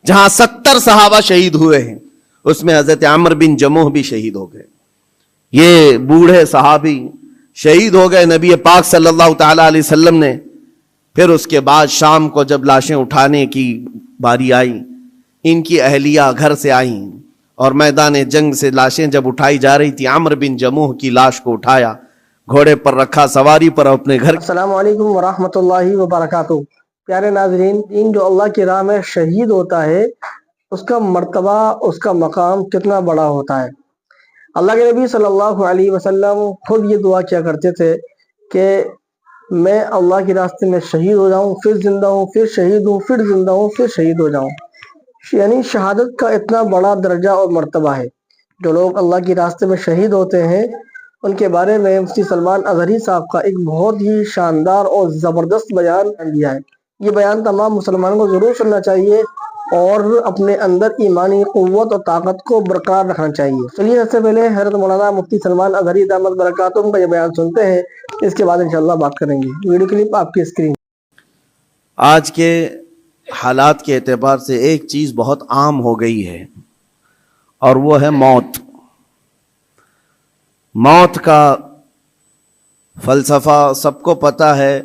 جہاں 70 صحابہ شہید ہوئے ہیں، اس میں حضرت عمرو بن جموح بھی شہید ہو گئے. یہ بوڑھے صحابی شہید ہو گئے. نبی پاک صلی اللہ تعالی علیہ وسلم نے پھر اس کے بعد شام کو جب لاشیں اٹھانے کی باری آئی، ان کی اہلیہ گھر سے آئیں اور میدان جنگ سے لاشیں جب اٹھائی جا رہی تھی، عمرو بن جموح کی لاش کو اٹھایا، گھوڑے پر رکھا، سواری پر اپنے گھر. السلام علیکم ورحمۃ اللہ وبرکاتہ. پیارے ناظرین، دین جو اللہ کی راہ میں شہید ہوتا ہے اس کا مرتبہ، اس کا مقام کتنا بڑا ہوتا ہے. اللہ کے نبی صلی اللہ علیہ وسلم خود یہ دعا کیا کرتے تھے کہ میں اللہ کے راستے میں شہید ہو جاؤں، پھر زندہ ہوں، پھر شہید ہوں، پھر زندہ ہوں، پھر شہید ہو جاؤں. یعنی شہادت کا اتنا بڑا درجہ اور مرتبہ ہے. جو لوگ اللہ کے راستے میں شہید ہوتے ہیں ان کے بارے میں مفتی سلمان اظہری صاحب کا ایک بہت ہی شاندار اور زبردست بیان دیا ہے. یہ بیان تمام مسلمانوں کو ضرور سننا چاہیے اور اپنے اندر ایمانی قوت اور طاقت کو برقرار رکھنا چاہیے. چلیے سب سے پہلے حضرت مولانا مفتی سلمان اظہری دامت برکاتہم کا یہ بیان سنتے ہیں، اس کے بعد انشاءاللہ بات کریں گے. ویڈیو کلپ آپ کی اسکرین. آج کے حالات کے اعتبار سے ایک چیز بہت عام ہو گئی ہے اور وہ ہے موت. موت کا فلسفہ سب کو پتہ ہے.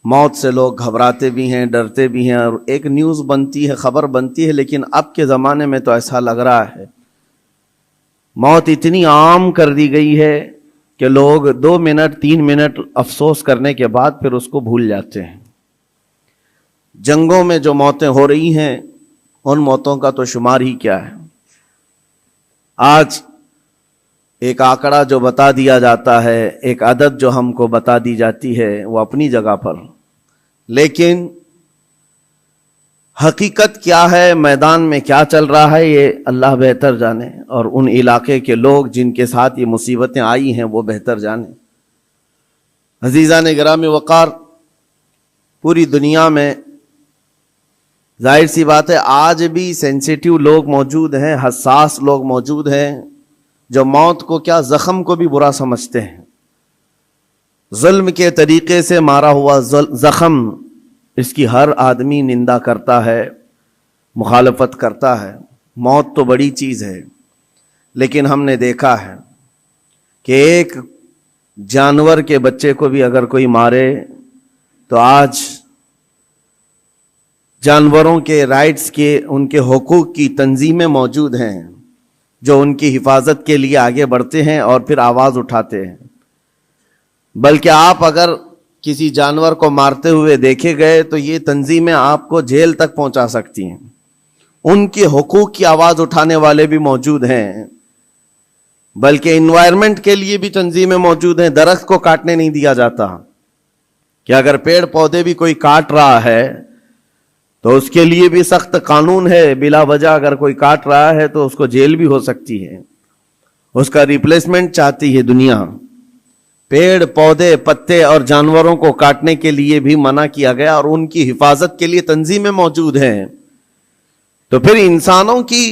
موت سے لوگ گھبراتے بھی ہیں، ڈرتے بھی ہیں، اور ایک نیوز بنتی ہے، خبر بنتی ہے. لیکن اب کے زمانے میں تو ایسا لگ رہا ہے موت اتنی عام کر دی گئی ہے کہ لوگ 2 منٹ 3 منٹ افسوس کرنے کے بعد پھر اس کو بھول جاتے ہیں. جنگوں میں جو موتیں ہو رہی ہیں ان موتوں کا تو شمار ہی کیا ہے. آج ایک آنکڑا جو بتا دیا جاتا ہے، ایک عدد جو ہم کو بتا دی جاتی ہے، وہ اپنی جگہ پر، لیکن حقیقت کیا ہے، میدان میں کیا چل رہا ہے، یہ اللہ بہتر جانے، اور ان علاقے کے لوگ جن کے ساتھ یہ مصیبتیں آئی ہیں وہ بہتر جانے. عزیزان گرامی وقار، پوری دنیا میں ظاہر سی بات ہے آج بھی سینسیٹیو لوگ موجود ہیں، حساس لوگ موجود ہیں، جو موت کو کیا زخم کو بھی برا سمجھتے ہیں. ظلم کے طریقے سے مارا ہوا زخم، اس کی ہر آدمی نندا کرتا ہے، مخالفت کرتا ہے. موت تو بڑی چیز ہے، لیکن ہم نے دیکھا ہے کہ ایک جانور کے بچے کو بھی اگر کوئی مارے تو آج جانوروں کے رائٹس کے، ان کے حقوق کی تنظیمیں موجود ہیں جو ان کی حفاظت کے لیے آگے بڑھتے ہیں اور پھر آواز اٹھاتے ہیں. بلکہ آپ اگر کسی جانور کو مارتے ہوئے دیکھے گئے تو یہ تنظیمیں آپ کو جیل تک پہنچا سکتی ہیں. ان کے حقوق کی آواز اٹھانے والے بھی موجود ہیں، بلکہ انوائرمنٹ کے لیے بھی تنظیمیں موجود ہیں. درخت کو کاٹنے نہیں دیا جاتا کہ اگر پیڑ پودے بھی کوئی کاٹ رہا ہے تو اس کے لیے بھی سخت قانون ہے. بلا وجہ اگر کوئی کاٹ رہا ہے تو اس کو جیل بھی ہو سکتی ہے. اس کا ریپلیسمنٹ چاہتی ہے دنیا. پیڑ پودے پتے اور جانوروں کو کاٹنے کے لیے بھی منع کیا گیا اور ان کی حفاظت کے لیے تنظیمیں موجود ہیں. تو پھر انسانوں کی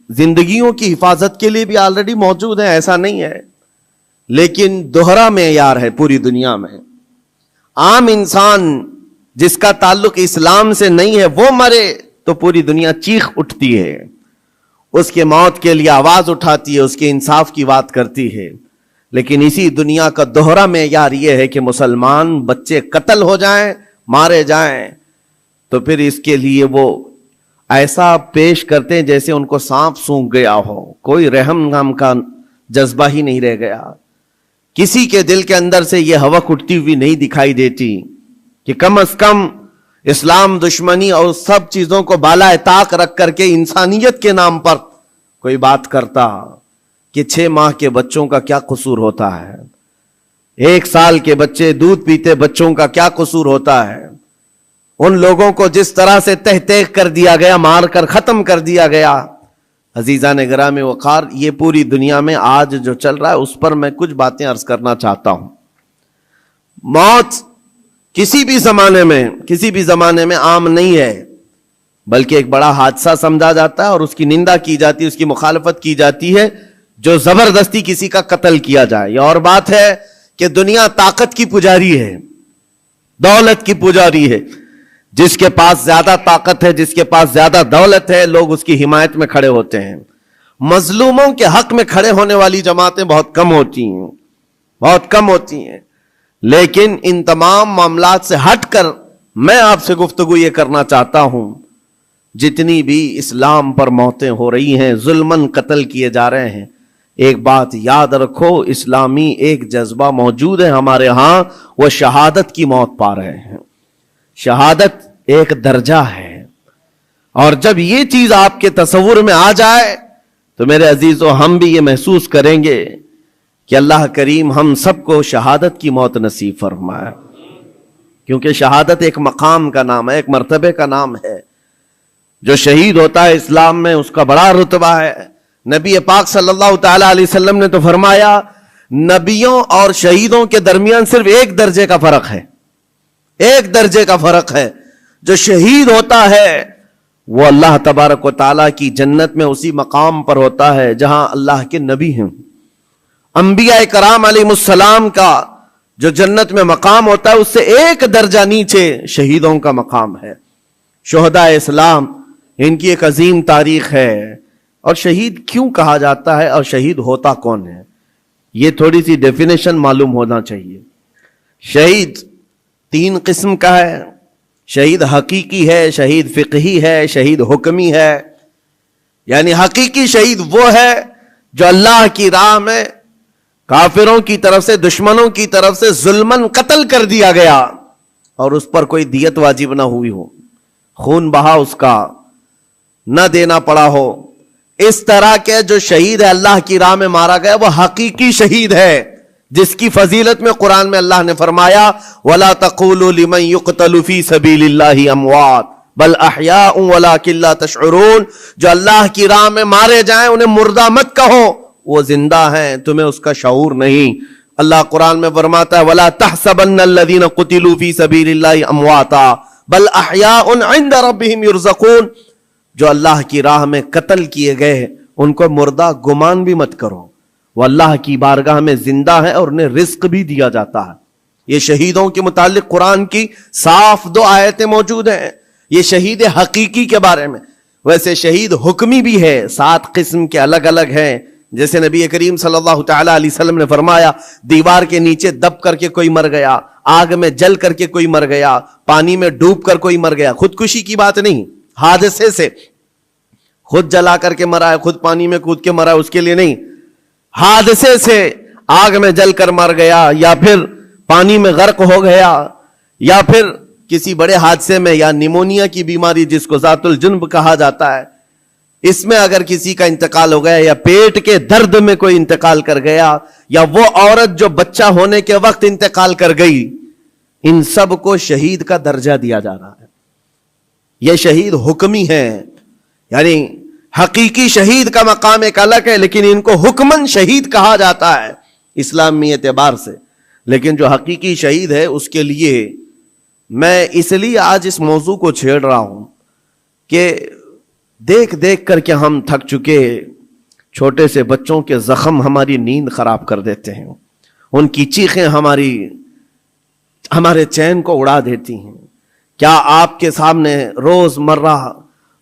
زندگیوں کی حفاظت کے لیے بھی آلریڈی موجود ہیں، ایسا نہیں ہے. لیکن دوہرا معیار ہے پوری دنیا میں. عام انسان جس کا تعلق اسلام سے نہیں ہے وہ مرے تو پوری دنیا چیخ اٹھتی ہے، اس کے موت کے لیے آواز اٹھاتی ہے، اس کے انصاف کی بات کرتی ہے. لیکن اسی دنیا کا دوہرا معیار یہ ہے کہ مسلمان بچے قتل ہو جائیں، مارے جائیں تو پھر اس کے لیے وہ ایسا پیش کرتے ہیں جیسے ان کو سانپ سونگھ گیا ہو. کوئی رحم نام کا جذبہ ہی نہیں رہ گیا. کسی کے دل کے اندر سے یہ ہوک اٹھتی ہوئی نہیں دکھائی دیتی کہ کم از کم اسلام دشمنی اور سب چیزوں کو بالائے طاق رکھ کر کے انسانیت کے نام پر کوئی بات کرتا کہ 6 ماہ کے بچوں کا کیا قصور ہوتا ہے، 1 سال کے بچے دودھ پیتے بچوں کا کیا قصور ہوتا ہے. ان لوگوں کو جس طرح سے تہ تیغ کر دیا گیا، مار کر ختم کر دیا گیا. عزیزان گرامی وقار، یہ پوری دنیا میں آج جو چل رہا ہے اس پر میں کچھ باتیں عرض کرنا چاہتا ہوں. موت کسی بھی زمانے میں عام نہیں ہے، بلکہ ایک بڑا حادثہ سمجھا جاتا ہے اور اس کی نندا کی جاتی ہے، اس کی مخالفت کی جاتی ہے جو زبردستی کسی کا قتل کیا جائے. یہ اور بات ہے کہ دنیا طاقت کی پجاری ہے، دولت کی پجاری ہے. جس کے پاس زیادہ طاقت ہے، جس کے پاس زیادہ دولت ہے، لوگ اس کی حمایت میں کھڑے ہوتے ہیں. مظلوموں کے حق میں کھڑے ہونے والی جماعتیں بہت کم ہوتی ہیں، بہت کم ہوتی ہیں. لیکن ان تمام معاملات سے ہٹ کر میں آپ سے گفتگو یہ کرنا چاہتا ہوں، جتنی بھی اسلام پر موتیں ہو رہی ہیں، ظلماً قتل کیے جا رہے ہیں، ایک بات یاد رکھو، اسلامی ایک جذبہ موجود ہے ہمارے ہاں، وہ شہادت کی موت پا رہے ہیں. شہادت ایک درجہ ہے، اور جب یہ چیز آپ کے تصور میں آ جائے تو میرے عزیزو ہم بھی یہ محسوس کریں گے کہ اللہ کریم ہم سب کو شہادت کی موت نصیب فرمائے. کیونکہ شہادت ایک مقام کا نام ہے، ایک مرتبے کا نام ہے. جو شہید ہوتا ہے اسلام میں اس کا بڑا رتبہ ہے. نبی پاک صلی اللہ تعالی علیہ وسلم نے تو فرمایا نبیوں اور شہیدوں کے درمیان صرف ایک درجے کا فرق ہے، ایک درجے کا فرق ہے. جو شہید ہوتا ہے وہ اللہ تبارک و تعالیٰ کی جنت میں اسی مقام پر ہوتا ہے جہاں اللہ کے نبی ہیں. انبیاء کرام علیہ السلام کا جو جنت میں مقام ہوتا ہے اس سے ایک درجہ نیچے شہیدوں کا مقام ہے. شہداء اسلام ان کی ایک عظیم تاریخ ہے. اور شہید کیوں کہا جاتا ہے اور شہید ہوتا کون ہے، یہ تھوڑی سی ڈیفینیشن معلوم ہونا چاہیے. شہید 3 قسم کا ہے. شہید حقیقی ہے، شہید فقہی ہے، شہید حکمی ہے. یعنی حقیقی شہید وہ ہے جو اللہ کی راہ میں کافروں کی طرف سے، دشمنوں کی طرف سے ظلماً قتل کر دیا گیا اور اس پر کوئی دیت واجب نہ ہوئی ہو، خون بہا اس کا نہ دینا پڑا ہو. اس طرح کے جو شہید ہے اللہ کی راہ میں مارا گیا وہ حقیقی شہید ہے، جس کی فضیلت میں قرآن میں اللہ نے فرمایا وَلَا تَقُولُوا لِمَنْ يُقْتَلُ فِي سَبِيلِ اللَّهِ أَمْوَاتٌ بَلْ أَحْيَاءٌ وَلَكِنْ لَا تَشْعُرُونَ. جو اللہ کی راہ میں مارے جائیں انہیں مردہ مت کہو، وہ زندہ ہیں، تمہیں اس کا شعور نہیں. اللہ قرآن میں فرماتا ہے وَلَا تَحْسَبَنَّ الَّذِينَ قُتِلُوا فِي سَبِيلِ اللَّهِ أَمْوَاتًا بَلْ أَحْيَاءٌ عِنْدَ رَبِّهِمْ يُرْزَقُونَ. جو اللہ کی راہ میں قتل کیے گئے ان کو مردہ گمان بھی مت کرو، وہ اللہ کی بارگاہ میں زندہ ہے اور انہیں رزق بھی دیا جاتا ہے. یہ شہیدوں کے متعلق قرآن کی صاف 2 آیتیں موجود ہیں. یہ شہید حقیقی کے بارے میں. ویسے شہید حکمی بھی ہے، 7 قسم کے الگ الگ ہیں. جیسے نبی کریم صلی اللہ تعالی علیہ وسلم نے فرمایا دیوار کے نیچے دب کر کے کوئی مر گیا، آگ میں جل کر کے کوئی مر گیا، پانی میں ڈوب کر کوئی مر گیا. خودکشی کی بات نہیں، حادثے سے خود جلا کر کے مرا ہے، خود پانی میں کود کے مرا ہے، اس کے لیے نہیں. حادثے سے آگ میں جل کر مر گیا، یا پھر پانی میں غرق ہو گیا، یا پھر کسی بڑے حادثے میں، یا نیمونیا کی بیماری جس کو ذات الجنب کہا جاتا ہے، اس میں اگر کسی کا انتقال ہو گیا، یا پیٹ کے درد میں کوئی انتقال کر گیا، یا وہ عورت جو بچہ ہونے کے وقت انتقال کر گئی، ان سب کو شہید کا درجہ دیا جا رہا ہے. یہ شہید حکمی ہے. یعنی حقیقی شہید کا مقام ایک الگ ہے، لیکن ان کو حکمن شہید کہا جاتا ہے اسلامی اعتبار سے. لیکن جو حقیقی شہید ہے اس کے لیے میں اس لیے آج اس موضوع کو چھیڑ رہا ہوں کہ دیکھ دیکھ کر کے ہم تھک چکے. چھوٹے سے بچوں کے زخم ہماری نیند خراب کر دیتے ہیں، ان کی چیخیں ہمارے چین کو اڑا دیتی ہیں. کیا آپ کے سامنے روز مرہ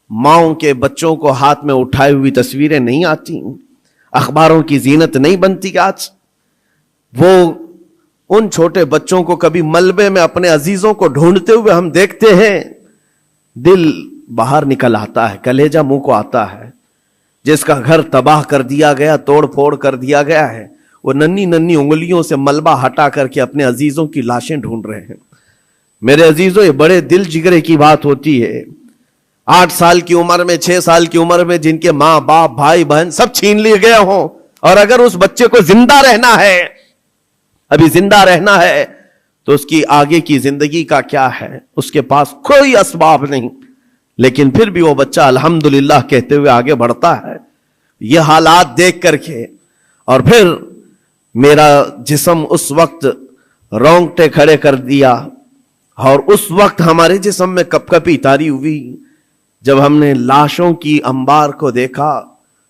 ماؤں کے بچوں کو ہاتھ میں اٹھائے ہوئی تصویریں نہیں آتی؟ اخباروں کی زینت نہیں بنتی آج؟ وہ ان چھوٹے بچوں کو کبھی ملبے میں اپنے عزیزوں کو ڈھونڈتے ہوئے ہم دیکھتے ہیں، دل باہر نکل آتا ہے، کلیجہ منہ کو آتا ہے. جس کا گھر تباہ کر دیا گیا، توڑ پھوڑ کر دیا گیا ہے، وہ ننھی ننھی انگلیوں سے ملبہ ہٹا کر کے اپنے عزیزوں کی لاشیں ڈھونڈ رہے ہیں. میرے عزیزوں، یہ بڑے دل جگرے کی بات ہوتی ہے. 8 سال کی عمر میں، 6 سال کی عمر میں جن کے ماں باپ بھائی بہن سب چھین لیے گئے ہوں، اور اگر اس بچے کو زندہ رہنا ہے، ابھی زندہ رہنا ہے، تو اس کی آگے کی زندگی کا کیا ہے؟ اس کے پاس کوئی اسباب نہیں، لیکن پھر بھی وہ بچہ الحمدللہ کہتے ہوئے آگے بڑھتا ہے. یہ حالات دیکھ کر کے اور پھر میرا جسم اس وقت رونگٹے کھڑے کر دیا، اور اس وقت ہمارے جسم میں کپ کپی طاری ہوئی جب ہم نے لاشوں کی انبار کو دیکھا،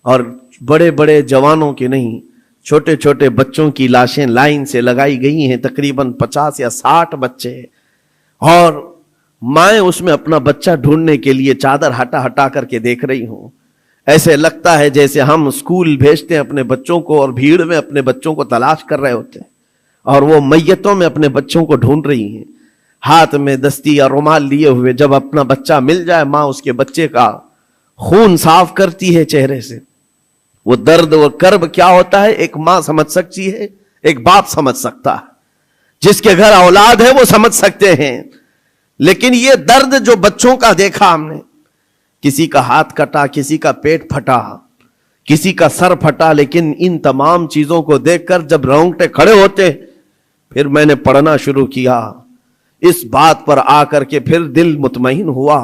اور بڑے بڑے جوانوں کے نہیں، چھوٹے چھوٹے بچوں کی لاشیں لائن سے لگائی گئی ہیں، تقریباً 50 یا 60 بچے، اور مائیں اس میں اپنا بچہ ڈھونڈنے کے لیے چادر ہٹا ہٹا کر کے دیکھ رہی ہوں. ایسے لگتا ہے جیسے ہم اسکول بھیجتے ہیں اپنے بچوں کو اور بھیڑ میں اپنے بچوں کو تلاش کر رہے ہوتے ہیں اور وہ میتوں میں اپنے بچوں کو ڈھونڈ رہی ہیں, ہاتھ میں دستی یا رومال لیے ہوئے. جب اپنا بچہ مل جائے ماں اس کے بچے کا خون صاف کرتی ہے چہرے سے. وہ درد و کرب کیا ہوتا ہے ایک ماں سمجھ سکتی ہے, ایک باپ سمجھ سکتا ہے, جس کے گھر اولاد ہے وہ سمجھ سکتے ہیں. لیکن یہ درد جو بچوں کا دیکھا ہم نے, کسی کا ہاتھ کٹا, کسی کا پیٹ پھٹا, کسی کا سر پھٹا, لیکن ان تمام چیزوں کو دیکھ کر جب رونگٹے کھڑے ہوتے, پھر میں نے پڑھنا شروع کیا. اس بات پر آ کر کے پھر دل مطمئن ہوا.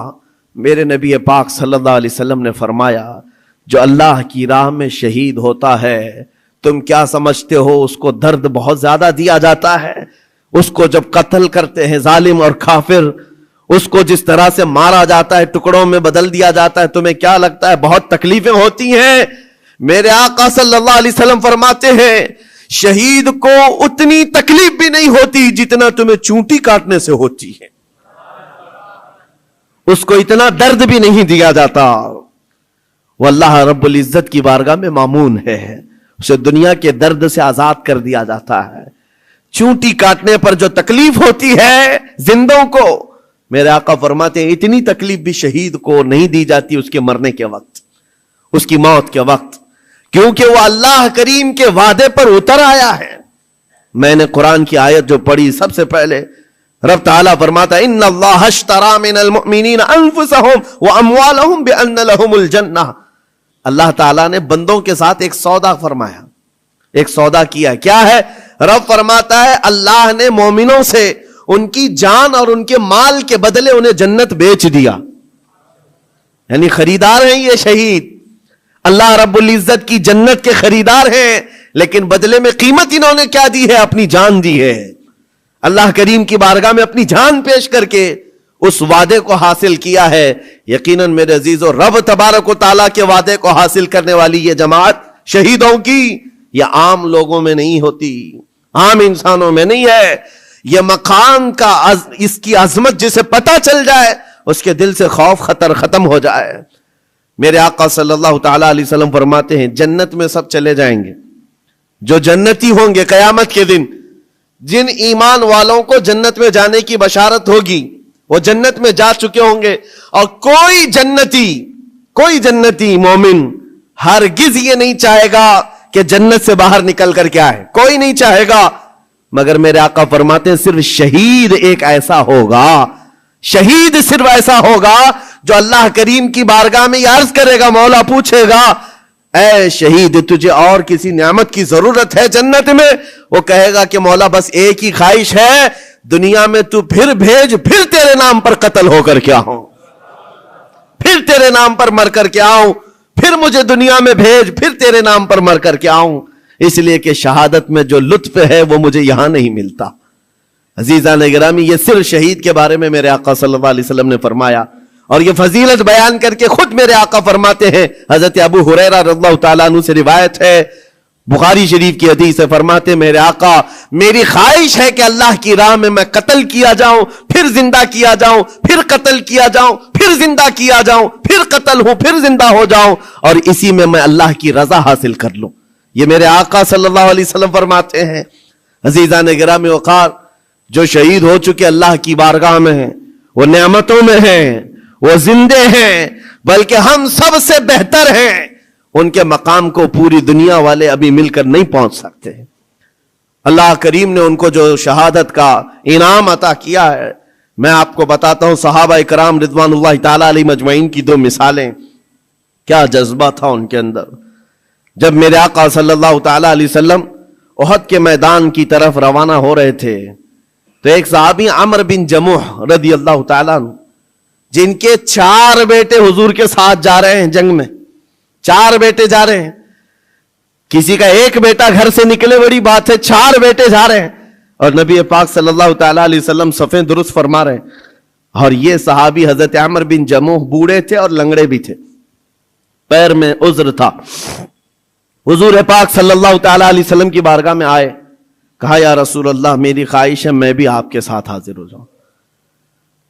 میرے نبی پاک صلی اللہ علیہ وسلم نے فرمایا جو اللہ کی راہ میں شہید ہوتا ہے, تم کیا سمجھتے ہو اس کو درد بہت زیادہ دیا جاتا ہے. اس کو جب قتل کرتے ہیں ظالم اور کافر, اس کو جس طرح سے مارا جاتا ہے, ٹکڑوں میں بدل دیا جاتا ہے, تمہیں کیا لگتا ہے بہت تکلیفیں ہوتی ہیں؟ میرے آقا صلی اللہ علیہ وسلم فرماتے ہیں شہید کو اتنی تکلیف بھی نہیں ہوتی جتنا تمہیں چونٹی کاٹنے سے ہوتی ہے. اس کو اتنا درد بھی نہیں دیا جاتا. وہ اللہ رب العزت کی بارگاہ میں مامون ہے, اسے دنیا کے درد سے آزاد کر دیا جاتا ہے. چونٹی کاٹنے پر جو تکلیف ہوتی ہے زندوں کو, میرے آقا فرماتے ہیں اتنی تکلیف بھی شہید کو نہیں دی جاتی اس کے مرنے کے وقت, اس کی موت کے وقت, کیونکہ وہ اللہ کریم کے وعدے پر اتر آیا ہے. میں نے قرآن کی آیت جو پڑھی سب سے پہلے, رب تعالیٰ فرماتا ہے ان اللہ اشترى من المؤمنین انفسهم واموالهم بان لهم الجنہ. اللہ تعالیٰ نے بندوں کے ساتھ ایک سودا فرمایا, ایک سودا کیا. کیا ہے؟ رب فرماتا ہے اللہ نے مومنوں سے ان کی جان اور ان کے مال کے بدلے انہیں جنت بیچ دیا. یعنی خریدار ہیں یہ شہید, اللہ رب العزت کی جنت کے خریدار ہیں, لیکن بدلے میں قیمت انہوں نے کیا دی ہے؟ اپنی جان دی ہے. اللہ کریم کی بارگاہ میں اپنی جان پیش کر کے اس وعدے کو حاصل کیا ہے. یقیناً میرے عزیزو رب تبارک و تعالیٰ کے وعدے کو حاصل کرنے والی یہ جماعت شہیدوں کی یہ عام لوگوں میں نہیں ہوتی, عام انسانوں میں نہیں ہے. یہ مقام کا اس کی عظمت جسے پتہ چل جائے اس کے دل سے خوف خطر ختم ہو جائے. میرے آقا صلی اللہ تعالیٰ علیہ وسلم فرماتے ہیں جنت میں سب چلے جائیں گے جو جنتی ہوں گے قیامت کے دن. جن ایمان والوں کو جنت میں جانے کی بشارت ہوگی وہ جنت میں جا چکے ہوں گے, اور کوئی جنتی مومن ہرگز یہ نہیں چاہے گا کہ جنت سے باہر نکل کر کے آئے, کوئی نہیں چاہے گا. مگر میرے آقا فرماتے ہیں صرف شہید ایک ایسا ہوگا, شہید صرف ایسا ہوگا جو اللہ کریم کی بارگاہ میں یہ عرض کرے گا, مولا پوچھے گا اے شہید تجھے اور کسی نعمت کی ضرورت ہے جنت میں؟ وہ کہے گا کہ مولا بس ایک ہی خواہش ہے, دنیا میں تو پھر بھیج, پھر تیرے نام پر قتل ہو کر کے آؤں, پھر تیرے نام پر مر کر کے آؤں, پھر مجھے دنیا میں بھیج, پھر تیرے نام پر مر کر کے آؤں. اس لیے کہ شہادت میں جو لطف ہے وہ مجھے یہاں نہیں ملتا. عزیزان گرامی, یہ صرف شہید کے بارے میں میرے آقا صلی اللہ علیہ وسلم نے فرمایا, اور یہ فضیلت بیان کر کے خود میرے آقا فرماتے ہیں, حضرت ابو ہریرہ رضی اللہ تعالیٰ عنہ سے روایت ہے, بخاری شریف کی حدیث سے فرماتے میرے آقا میری خواہش ہے کہ اللہ کی راہ میں قتل کیا جاؤں, پھر زندہ کیا جاؤں, پھر قتل کیا جاؤں, پھر زندہ کیا جاؤں, پھر قتل ہوں, پھر زندہ ہو جاؤں, اور اسی میں اللہ کی رضا حاصل کر لوں. یہ میرے آقا صلی اللہ علیہ وسلم فرماتے ہیں. عزیزان گرامی وقار, جو شہید ہو چکے اللہ کی بارگاہ میں ہیں وہ نعمتوں میں ہیں, وہ زندے ہیں, بلکہ ہم سب سے بہتر ہیں. ان کے مقام کو پوری دنیا والے ابھی مل کر نہیں پہنچ سکتے. اللہ کریم نے ان کو جو شہادت کا انعام عطا کیا ہے, میں آپ کو بتاتا ہوں صحابہ کرام رضوان اللہ تعالیٰ علیہ مجمعین کی دو مثالیں. کیا جذبہ تھا ان کے اندر. جب میرے آقا صلی اللہ تعالیٰ علیہ وسلم احد کے میدان کی طرف روانہ ہو رہے تھے تو ایک صحابی عمرو بن جموح رضی اللہ تعالیٰ عنہ, جن کے 4 بیٹے حضور کے ساتھ جا رہے ہیں جنگ میں, 4 بیٹے جا رہے ہیں, کسی کا ایک بیٹا گھر سے نکلے بڑی بات ہے, 4 بیٹے جا رہے ہیں, اور نبی پاک صلی اللہ تعالیٰ علیہ وسلم صفیں درست فرما رہے ہیں. اور یہ صحابی حضرت عمرو بن جموح بوڑھے تھے اور لنگڑے بھی تھے, پیر میں عذر تھا. حضور پاک صلی اللہ تعالیٰ علیہ وسلم کی بارگاہ میں آئے, کہا یا رسول اللہ میری خواہش ہے میں بھی آپ کے ساتھ حاضر ہو جاؤں.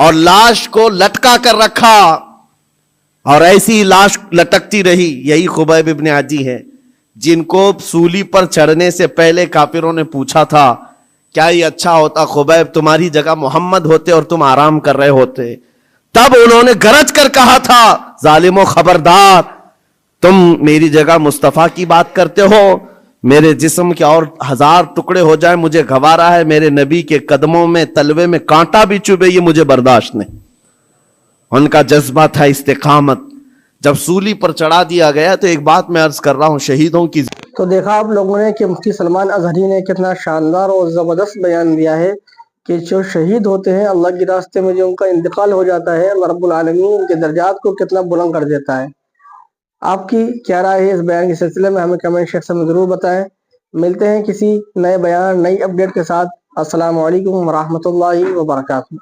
اور لاش کو لٹکا کر رکھا اور ایسی لاش لٹکتی رہی. یہی خبیب ابن عدی ہے جن کو سولی پر چڑھنے سے پہلے کافروں نے پوچھا تھا کیا یہ اچھا ہوتا خبیب تمہاری جگہ محمد ہوتے اور تم آرام کر رہے ہوتے. تب انہوں نے گرج کر کہا تھا ظالمو خبردار، تم میری جگہ مصطفیٰ کی بات کرتے ہو، میرے جسم کے اور 1000 ٹکڑے ہو جائیں مجھے گوارا ہے، میرے نبی کے قدموں میں تلوے میں کانٹا بھی چبھے یہ مجھے برداشت نہیں. ان کا جذبہ تھا استقامت. جب سولی پر چڑھا دیا گیا تو ایک بات میں عرض کر رہا ہوں شہیدوں کی. تو دیکھا آپ لوگوں نے کہ مفتی سلمان اظہری نے کتنا شاندار اور زبردست بیان دیا ہے کہ جو شہید ہوتے ہیں اللہ کے راستے میں جو ان کا انتقال ہو جاتا ہے اللہ رب العالمین ان کے درجات کو کتنا بلند کر دیتا ہے. آپ کی کیا رائے ہے اس بیان کے سلسلے میں ہمیں کمنٹ سیکشن میں ضرور بتائیں. ملتے ہیں کسی نئے بیان نئی اپڈیٹ کے ساتھ. السلام علیکم ورحمۃ اللہ وبرکاتہ.